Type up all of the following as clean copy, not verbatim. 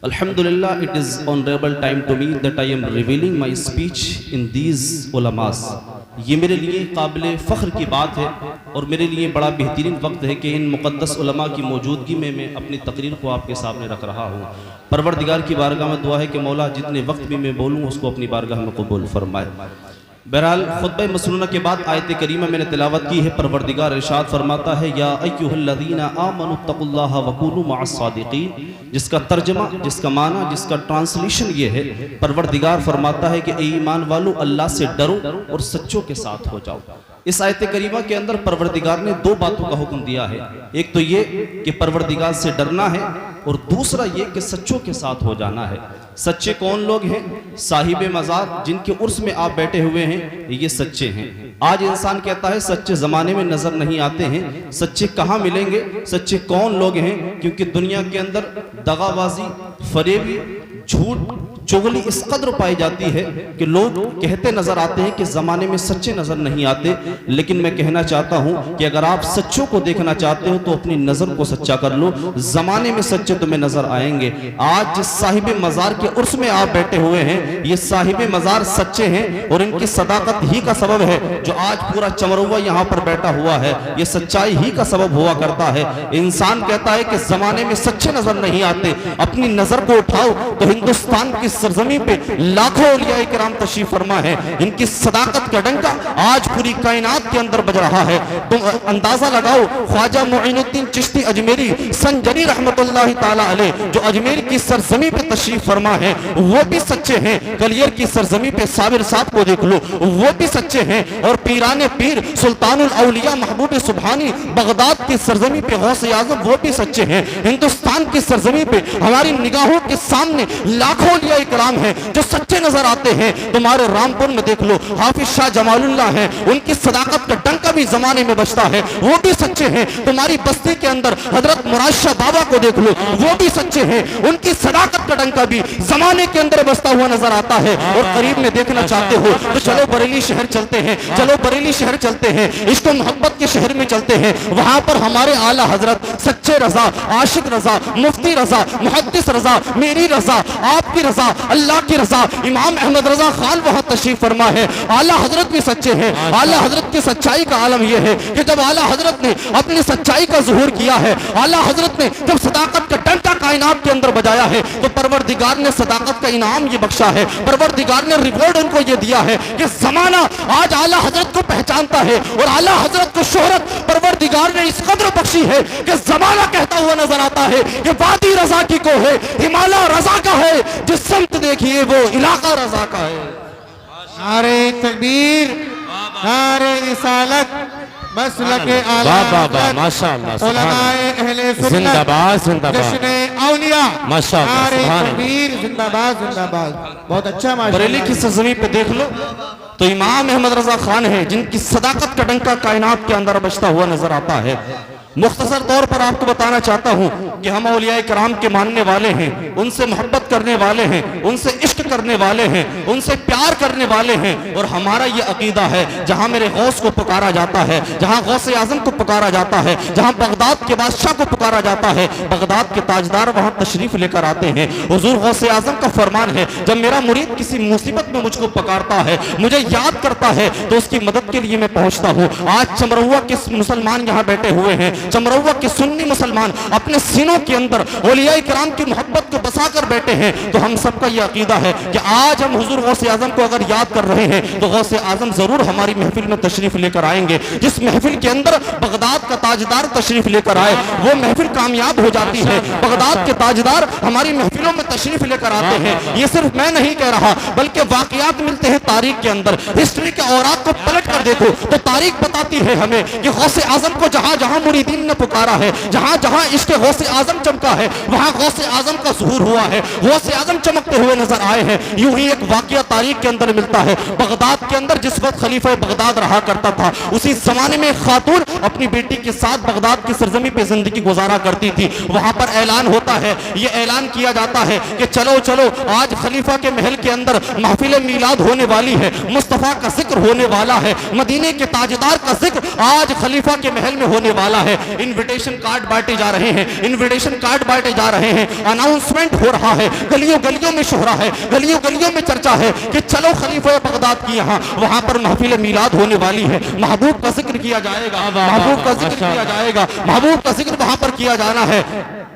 Alhamdulillah, it is honorable time to me that I am revealing my speech in these ulamas. ये मेरे लिए काबिल फ़ख्र की बात है और मेरे लिए बड़ा बेहतरीन वक्त है कि इन मुक़द्दस उलमा की मौजूदगी में मैं अपनी तकरीर को आपके सामने रख रहा हूँ। परवरदिगार की बारगाह में दुआ है कि मौला जितने वक्त भी मैं बोलूँ उसको अपनी बारगाह में कबूल फरमाए। बहरहाल खुतबा मसनूना के बाद आयत करीमा मैंने तिलावत की है। परवरदिगार इरशाद फरमाता है या अय्युहल्लज़ीना आमनुत्तकुल्लाह वकूनू मअस्सादिकीन, जिसका तर्जमा, जिसका माना, जिसका ट्रांसलेशन ये है, परवरदिगार फरमाता है कि ईमान वालों अल्लाह से डरो और सच्चों के साथ हो जाओ। इस आयत करीमा के अंदर परवरदिगार ने दो बातों का हुक्म दिया है। एक तो ये कि परवरदिगार से डरना है और दूसरा ये कि सच्चों के साथ हो जाना है। सच्चे कौन लोग हैं? साहिब मज़ार, जिनके उर्स में आप बैठे हुए हैं, ये सच्चे हैं। आज इंसान कहता है सच्चे ज़माने में नज़र नहीं आते हैं। सच्चे कहाँ मिलेंगे? सच्चे कौन लोग हैं? क्योंकि दुनिया के अंदर दगाबाजी, फरेबी, झूठ, चुगली इस कदर पाई जाती है कि लोग कहते नजर आते हैं कि ज़माने में सच्चे नज़र नहीं आते। लेकिन मैं कहना चाहता हूं कि अगर आप सच्चों को देखना चाहते हो तो अपनी नज़र को सच्चा कर लो, ज़माने में सच्चे तुम्हें नजर आएंगे। आज जिस साहिब मज़ार के उर्स में आप बैठे हुए हैं, ये साहिब मज़ार सच्चे हैं और इनकी सदाकत ही का सबब है जो आज पूरा चमरुआ यहाँ पर बैठा हुआ है। ये सच्चाई ही का सबब हुआ करता है। इंसान कहता है कि ज़माने में सच्चे नजर नहीं आते, अपनी नज़र को उठाओ तो हिंदुस्तान की सरजमी पे लाखों औलिया किराम तशरीफ फरमा है। इनकी सदाकत का डंका आज पूरी कायनात के अंदर बज रहा है। तुम अंदाजा लगाओ, ख्वाजा मुइनुद्दीन चिश्ती अजमेरी संजरी रहमतुल्लाह ताला अलैह जो अजमेर की सरजमी पे तशरीफ फरमा है, वो भी सच्चे हैं। कलियर की सरजमी पे साबिर साहब को देख लो, वो भी सच्चे हैं। और पीराने पीर सुल्तानुल औलिया महबूब सुभानी बगदाद की सरजमी पे गौसे आज़म, वो भी सच्चे हैं। हिंदुस्तान की सरजमी पे हमारी निगाहों के सामने लाखों औलिया इकराम हैं जो सच्चे नजर आते हैं। तुम्हारे रामपुर में देख लो, हाफिज शाह जमालुल्लाह हैं, उनकी सदाकत का डंका भी जमाने में बजता है, वो भी सच्चे हैं। तुम्हारी बस्ती के अंदर हजरत मुराद शाह बाबा को देख लो, वो भी सच्चे हैं, उनकी सदाकत का डंका भी जमाने के अंदर बजता हुआ नजर आता है। और करीब में देखना चाहते हो तो चलो बरेली शहर चलते हैं, चलो बरेली शहर चलते हैं, इश्क मोहब्बत के शहर में चलते हैं। वहां पर हमारे आला हजरत सच्चे रजा, आशिक रजा, मुफ्ती रजा, मुहद्दिस रजा, मेरी रजा, आपकी रजा, अल्लाह की रजा, इमाम अहमद रजा खान वहां तशरीफ फरमा है। आला हजरत भी सच्चे हैं। आला हजरत की सच्चाई का आलम यह है कि जब आला हजरत ने अपनी सच्चाई का ज़ुहूर किया है, आला हजरत ने जब सदाकत का डंका कायनात के अंदर बजाया है, तो परवरदिगार ने सदाकत का इनाम ये बख्शा है। परवरदिगार ने रिवॉर्ड उनको ये दिया है कि जमाना आज आला हजरत को पहचानता है और आला हजरत को शोहरत परवरदिगार ने इस कदर बख्शी है कि जमाना कहता हुआ नजर आता है कि वादी रजा की को है, हिमालय रजा का है, जिस समत देखिए वो इलाका रजा का है। नारे तकबीर, नारे रिसालत, मसलके आला माशाअल्लाह, उलमाए अहले सुन्नत जिंदाबाद जिंदाबाद, जश्न औलिया, माशाअल्लाह, नारे सुभान अल्लाह। तकबीर, जिंदाबाद जिंदाबाद। बहुत अच्छा माशाअल्लाह। बरेली की सरजमी पे देख लो तो इमाम अहमद रजा खान है जिनकी सदाकत का डंका कायनात के अंदर बजता हुआ नजर आता है। मुख्तसर तौर पर आपको बताना चाहता हूँ कि हम औलिया किराम के मानने वाले हैं, उनसे मोहब्बत करने वाले हैं, उनसे इश्क करने वाले हैं, उनसे प्यार करने वाले हैं। और हमारा ये अकीदा है, जहाँ मेरे गौस को पुकारा जाता है, जहाँ गौसे आजम को पुकारा जाता है, जहाँ बगदाद के बादशाह को पुकारा जाता है, बगदाद के ताजदार वहाँ तशरीफ लेकर आते हैं। हुजूर गौसे आजम का फरमान है, जब मेरा मुरीद किसी मुसीबत में मुझको पुकारता है, मुझे याद करता है, तो उसकी मदद के लिए मैं पहुँचता हूँ। आज चमरुआ के मुसलमान यहाँ बैठे हुए हैं, चमरुआ के सुन्नी मुसलमान अपने सीनों के अंदर औलिया किराम की मोहब्बत को बसा कर बैठे हैं। तो हम सबका यह अकीदा है कि आज हम हुजूर गौसे आजम को अगर याद कर रहे हैं तो गौसे आजम जरूर हमारी महफिल में तशरीफ लेकर आएंगे। जिस महफिल के अंदर बगदाद का ताजदार तशरीफ लेकर आए, वो महफिल कामयाब हो जाती है। बगदाद के ताजदार हमारी महफिलों में तशरीफ लेकर आते हैं। ये सिर्फ मैं नहीं कह रहा, बल्कि वाकयात मिलते हैं तारीख के अंदर। हिस्ट्री के औरात को पलट कर देखो तो तारीख बताती है हमें कि गौसे आजम को जहां जहां मुरीदीन ने पुकारा है, जहां जहां इश्क़ गौसे आजम चमका है, वहां गौसे आजम का ज़ुहूर हुआ है, गौसे आजम चमकते हुए नजर आए हैं। यूं ही एक वाकया तारीख के अंदर मिलता है। बगदाद के अंदर जिस वक्त खलीफा बगदाद रहा करता था, उसी जमाने में खातून अपनी बेटी के साथ बगदाद की सरजमी पे जिंदगी गुजारा करती थी। वहां पर ऐलान होता है, ये ऐलान किया जाता है कि चलो चलो आज खलीफा के महल के अंदर महफिल मीलाद होने वाली है, मुस्तफा का जिक्र होने वाला है, मदीने के ताजदार का जिक्र आज खलीफा के महल में होने वाला है। इनविटेशन कार्ड बांटे जा रहे हैं, इनविटेशन कार्ड बांटे जा रहे हैं, अनाउंस अनाउंसमेंट हो रहा है, गलियों गलियों में शोहरा है, गलियों गलियों में चर्चा है कि चलो खलीफा बगदाद की यहाँ वहां पर महफिल मीलाद होने वाली है, महबूब का जिक्र किया जाएगा, महबूब का जिक्र किया जाएगा, महबूब का जिक्र वहां पर किया जाना है।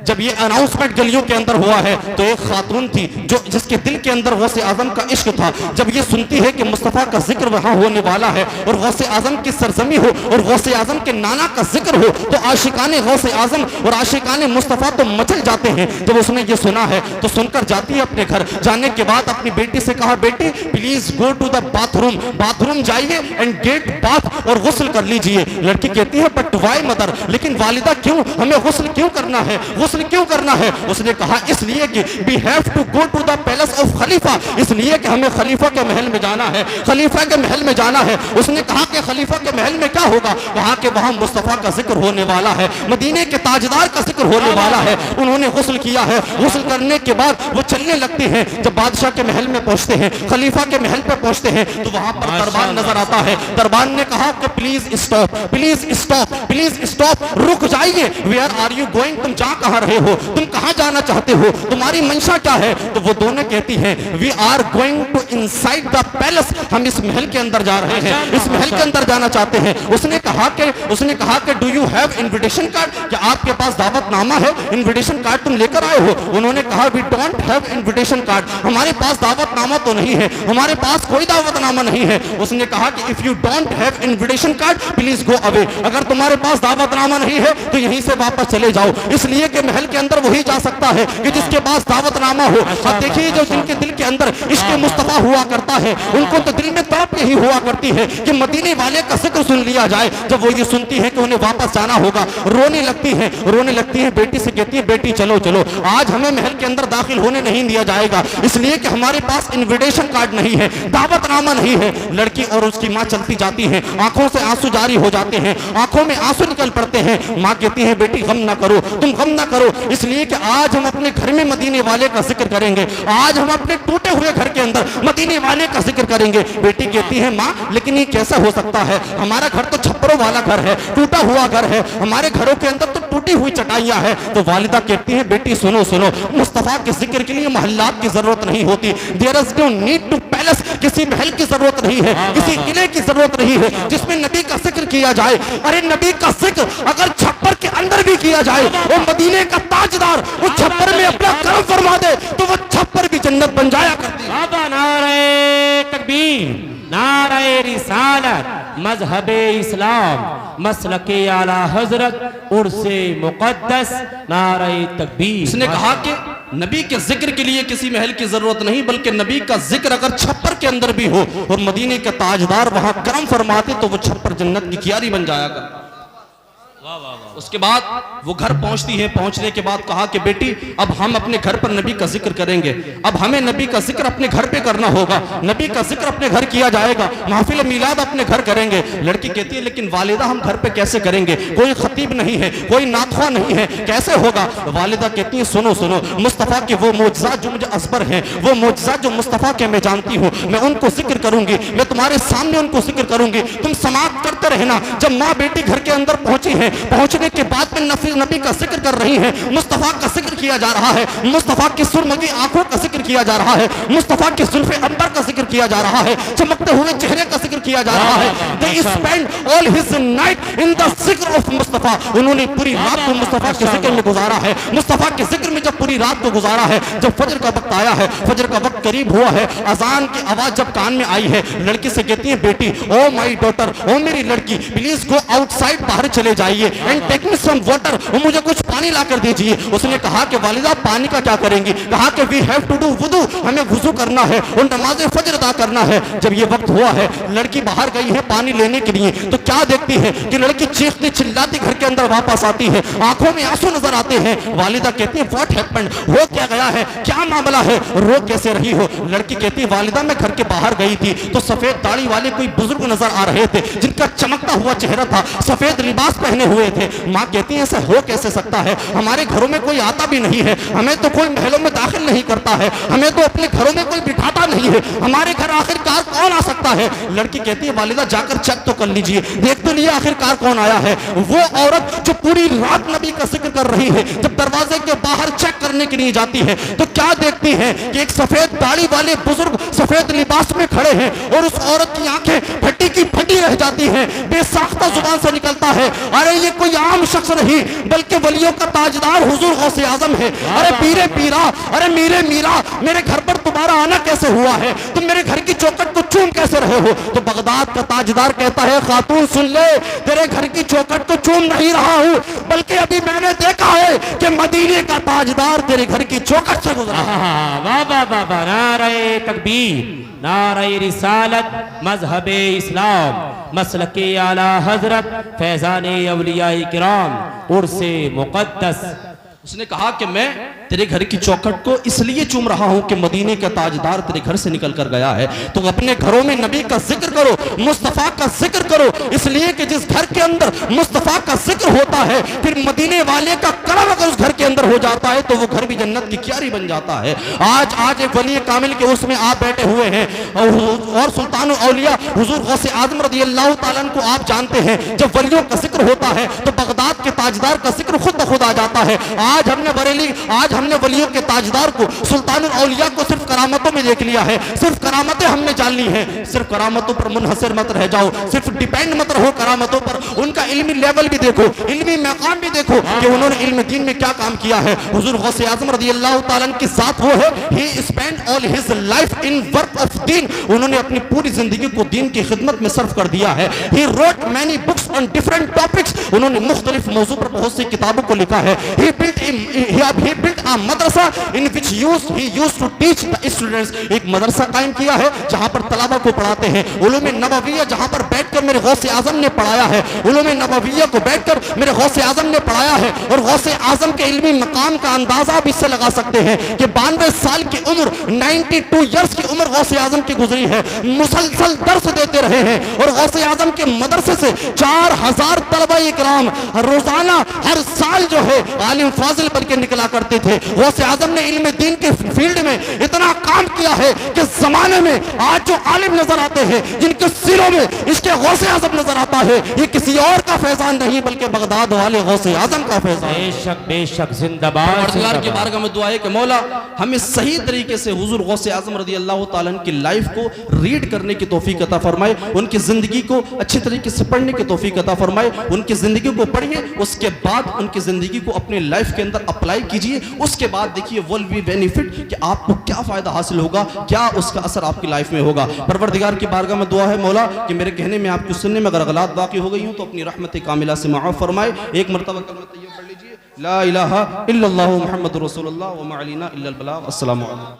जब ये अनाउंसमेंट गलियों के अंदर हुआ है तो एक खातून थी जो जिसके दिल के अंदर गौसे आजम का इश्क था, जब ये सुनती है कि मुस्तफ़ा का जिक्र वहां होने वाला है और गौसे आजम की सरजमी हो और गौसे आजम के नाना का जिक्र हो, तो आशिकाने गौसे आजम और आशिकाने मुस्तफ़ा तो मचल जाते हैं। जब उसने ये सुना है तो सुनकर जाती है अपने घर, जाने के बाद अपनी बेटी से कहा, बेटी please go to the bathroom, bathroom जाइए एंड गेट बाथ और गुस्ल कर लीजिए। लड़की कहती है बट वाई मदर, लेकिन वालिदा क्यों, हमें गुस्ल क्यों करना है, गुस्ल क्यों करना है? उसने कहा इसलिए कि we have to go to the palace of खलीफा, इसलिए कि हमें खलीफा के महल में जाना है, खलीफा के महल में जाना है। उसने कहा कि खलीफा के महल में क्या होगा? कहा कि वहां मुस्तफा का जिक्र होने वाला है, मदीने के ताजदार का जिक्र होने वाला है। उन्होंने गुस्ल किया है, गुस्ल करने के बाद वो चलने लगती हैं। जब बादशाह के महल में पहुंचते हैं, खलीफा के महल पे पहुंचते हैं तो वहां पर दरबान नजर आता है। दरबान ने कहा कि please stop, please stop, please stop, रुक जाइए। वेयर आर यू गोइंग, तुम जा कहां रहे हो, तुम कहां जाना चाहते हो, तुम्हारी मंशा क्या है? तो वो दोनों कहती हैं we are going to inside the palace, हम इस महल के अंदर जा रहे हैं, इस महल के अंदर जाना चाहते हैं। उसने कहा कि do you have invitation card, क्या आपके पास दावतनामा है, इनविटेशन कार्ड तुम लेकर आए हो? उन्होंने कहा we don't have invitation card, हमारे पास दावतनामा तो नहीं है, हमारे पास कोई दावतनामा नहीं है। उसने कहा कि if you don't have invitation card please go away, अगर तुम्हारे पास दावतनामा नहीं है तो यहीं से वापस चले जाओ, इसलिए कि महल के अंदर वही जा सकता है कि जिसके पास दावतनामा हो। अब देखिए जो जिनके दिल के अंदर इश्क मुस्तफा हुआ करता है, उनको तो दिल में तड़प यही हुआ करती है कि मदीने वाले का जिक्र सुन लिया जाए। जब वो ये सुनती है कि उन्हें वापस जाना होगा, रोने लगती है, बेटी से कहती है बेटी चलो चलो, आज हमें महल के अंदर दाखिल होने नहीं दिया जाएगा, इसलिए कि हमारे पास इनविटेशन कार्ड नहीं है, दावतनामा नहीं है। लड़की और उसकी माँ चलती जाती है, आंखों से आंसू जारी हो जाते हैं, आंखों में आंसू निकल पड़ते हैं। माँ कहती है बेटी गम ना करो, तुम गम ना करो, इसलिए कि आज हम अपने घर में मदीने वाले का जिक्र करेंगे, आज हम अपने टूटे हुए घर के अंदर मदीने वाले का जिक्र करेंगे। बेटी कहती है माँ लेकिन ये कैसा हो सकता है, हमारा घर तो छप्परों वाला घर है, टूटा हुआ घर है, हमारे घरों के अंदर तो टूटी हुई चटाइयां हैं। तो वालिदा कहती है बेटी सुनो सुनो, मुस्तफा के जिक्र के लिए मोहल्लात की जरूरत नहीं होती, there is no need to palace, किसी महल की जरूरत नहीं है, किसी किले की जरूरत नहीं है जिसमें नबी का जिक्र किया जाए। अरे नबी का जिक्र अगर छप्पर के अंदर भी किया जाए, वो मदीने का ताजदार वो छप्पर में अपना कर्म फरमा दे तो वो छप्पर भी जन्नत बन जाया करती है। नारे तकबीर, नारे रिसालत, मजहबे इस्लाम, मसलके आला हजरत, उर्से मुकद्दस, नारे तकबीर। उसने कहा कि नबी के जिक्र के लिए किसी महल की जरूरत नहीं, बल्कि नबी का जिक्र अगर छप्पर के अंदर भी हो और मदीने के ताजदार वहां करम फरमाते तो वो छप्पर जन्नत की क्यारी बन जाया करता। उसके बाद वो घर पहुंचती है, पहुंचने के बाद कहा कि बेटी अब हम अपने घर पर नबी का जिक्र करेंगे, अब हमें नबी का जिक्र अपने घर पे करना होगा, नबी का जिक्र अपने घर किया जाएगा, महफिल मीलाद अपने घर करेंगे। लड़की कहती है लेकिन वालिदा हम घर पे कैसे करेंगे, कोई खतीब नहीं है, कोई नातखवा नहीं है, कैसे होगा? वालिदा कहती है सुनो सुनो, मुस्तफ़ा के वो मोजज़ात जो मुझे असबर हैं, वो मोजज़ात जो मुस्तफ़ा के मैं जानती हूँ, मैं उनको जिक्र करूंगी, मैं तुम्हारे सामने उनको जिक्र करूंगी, तुम समाप्त करते रहना। जब माँ बेटी घर के अंदर पहुंची है, पहुंचने के बाद में नबी का जिक्र कर रही हैं, मुस्तफा का जिक्र किया जा रहा है, मुस्तफा की सुरमगी आंखों का जिक्र किया जा रहा है, मुस्तफा के जुल्फे अंबर का जिक्र किया जा रहा है, चमकते हुए चेहरे का जिक्र किया जा रहा है। They spend all his night in the zikr of Mustafa, उन्होंने पूरी रात को मुस्तफा के जिक्र में गुजारा है। मुस्तफा के जिक्र में जब पूरी रात को गुजारा है, जब फजर का वक्त आया है, फजर का वक्त करीब हुआ है, अजान की आवाज जब कान में आई है, लड़की से कहती है बेटी ओ माई डॉटर, ओ मेरी लड़की प्लीज गो आउटसाइड, बाहर चले जाइए and take me some water, मुझे कुछ पानी ला कर दीजिए। उसने कहा कि वालिदा पानी का क्या करेंगी? कहा कि वी हैव टू डू वुदू, हमें वुजू करना है और नमाज फजर अदा करना है। जब ये वक्त हुआ है, लड़की बाहर गई है पानी लेने के लिए, तो क्या देखती है कि लड़की चीखती चिल्लाती घर के अंदर वापस आती है, आंखों में आंसू नजर आते हैं। वालिदा कहती है व्हाट हैपेंड, हो क्या गया है, क्या मामला है, रो कैसे रही हो? लड़की कहती है वालिदा मैं घर के बाहर गई थी तो सफेद दाढ़ी वाले कोई बुजुर्ग नजर आ रहे थे, जिनका चमकता हुआ चेहरा था, सफेद लिबास पहने हुए थे। माँ कहती है ऐसा हो कैसे सकता है, हमारे घरों में कोई आता भी नहीं है, हमें तो कोई महलों में दाखिल नहीं करता है, हमें तो अपने घरों में कोई बिठाता रही है, हमारे घर आखिरकार कौन आ सकता है? लड़की कहती है वालिदा जाकर चेक तो कर लीजिए, देख तो लिए आखिरकार कौन आया है। वो औरत जो पूरी रात नबी का जिक्र कर रही है, जब दरवाजे के बाहर चेक करने के लिए जाती है तो क्या देखती है कि एक सफेद दाढ़ी वाले बुजुर्ग सफेद लिबास में खड़े हैं और उस औरत की आंखें फटी की फटी रह जाती हैं। बेसाख्ता जुबान से निकलता है, अरे ये कोई आम शख्स नहीं बल्कि वलियों का ताजदार हुजूर गौसे आजम है। अरे पीरे पीरा, अरे मीरे मीरा, मेरे घर पर तुम्हारा आना कैसे हुआ है? तुम मेरे घर की चौखट को चूम कैसे रहे हो? तो बगदाद का ताजदार कहता है खातून सुन ले, तेरे घर की चौखट को चूम नहीं रहा हूं, बल्कि अभी मैंने देखा है कि मदीने का ताजदार तेरे घर की चौखट से गुजरा। वाह वाह वाह वाह, नारे तकबीर, नारे रिसालत, मजहबे इस्लाम, मसलके आला हजरत, फैजाने अवलियाए किराम, उर्से मुकद्दस। उसने कहा कि मैं तेरे घर की चौखट को इसलिए चूम रहा हूं कि मदीने का ताजदार तेरे घर से निकल कर गया है। तो अपने घरों में नबी का जिक्र करो, मुस्तफा का जिक्र करो, इसलिए कि जिस घर के अंदर मुस्तफा का जिक्र होता है फिर मदीने वाले का करम अगर उस घर के अंदर हो जाता है तो वो घर भी जन्नत की क्यारी बन जाता है। आज एक वली कामिल के उसमें आप बैठे हुए हैं और सुल्तान औलिया हुजूर गौसे आजम रज़ी अल्लाह तआला अन्हु को आप जानते हैं, जब वलियों का जिक्र होता है तो बगदाद के ताजदार का जिक्र खुद ब खुद आ जाता है। आज हमने वलियों के ताजदार को, सुल्तान औलिया को सिर्फ करामतों में देख लिया है, सिर्फ करामतें हमने जान ली हैं। सिर्फ करामतों पर मुनहसर मत रह जाओ, सिर्फ डिपेंड मत रहो करामतों पर, उनका इल्मी लेवल भी देखो, इल्मी मकाम भी देखो कि उन्होंने इल्म दीन में क्या काम किया है। हुजूर गौसे आजम रज़ी अल्लाह तआला अन्हु की जात वो है, he spend all his life in work of दीन, उन्होंने अपनी पूरी जिंदगी को दीन की खिदमत में सर्फ कर दिया है। He wrote many books on different topics, उन्होंने मुख्तलिफ मौजू पर बहुत सी किताबों को लिखा है। ही built a madrasa in which he used to teach the students, एक मदरसा कायम किया है जहां पर तलबा को पढ़ाते हैं। उलूम नबविया जहां पर बैठकर मेरे गौसे आजम ने पढ़ाया है, उलूम नबविया को बैठकर मेरे गौसे आजम ने पढ़ाया है। और गौसे आजम के इल्मी मकाम का अंदाजा आप इससे लगा सकते हैं कि 92 साल की उम्र, 92 ईयर्स की उम्र गौसे आजम की गुजरी है, मुसलसल दर्स देते रहे हैं। और गौसे आजम के मदरसे से 4000 तलबा इकराम रोजाना हर साल जो है आलिम फाजिल बन के निकला करते थे। गौसे आजम ने इल्म दीन के फील्ड में इतना काम किया है कि जमाने में आज जो आलिम नजर आते हैं जिनके सिरों में इसके गौसे आजम नजर आता है, ये किसी और का फैजान नहीं बल्कि बगदाद वाले गौसे आजम का फैजान। बेशक जिंदाबाद। परवरदिगार की बारगाह में दुआ है कि मौला हमें सही तरीके से हुजूर गौसे आजम रज़ी अल्लाह तआला अन्हु की लाइफ को रीड करने की तौफीक अता फरमाए, उनकी जिंदगी को अच्छी तरीके से पढ़ने की तौफीक अता फरमाए। उनकी जिंदगी को पढ़िए, उसके बाद उनकी जिंदगी को अपने लाइफ के अंदर अप्लाई कीजिए, उसके बाद देखिए विल बी बेनिफिट कि आपको क्या फायदा हासिल होगा, क्या उसका असर आपकी लाइफ में होगा। परवरदिगार की बारगाह में दुआ है मौला कि मेरे कहने में, आपके सुनने में अगर गलत बाकी हो गई हूं तो अपनी रहमत कामिला से माफ फरमाए। एक मरतबा कलमा तैयब पढ़ लीजिए, ला इलाहा इल्लल्लाहु मुहम्मदुर रसूलुल्लाह व मा अलैना इल्लल बलाग। अस्सलामु अलैकुम।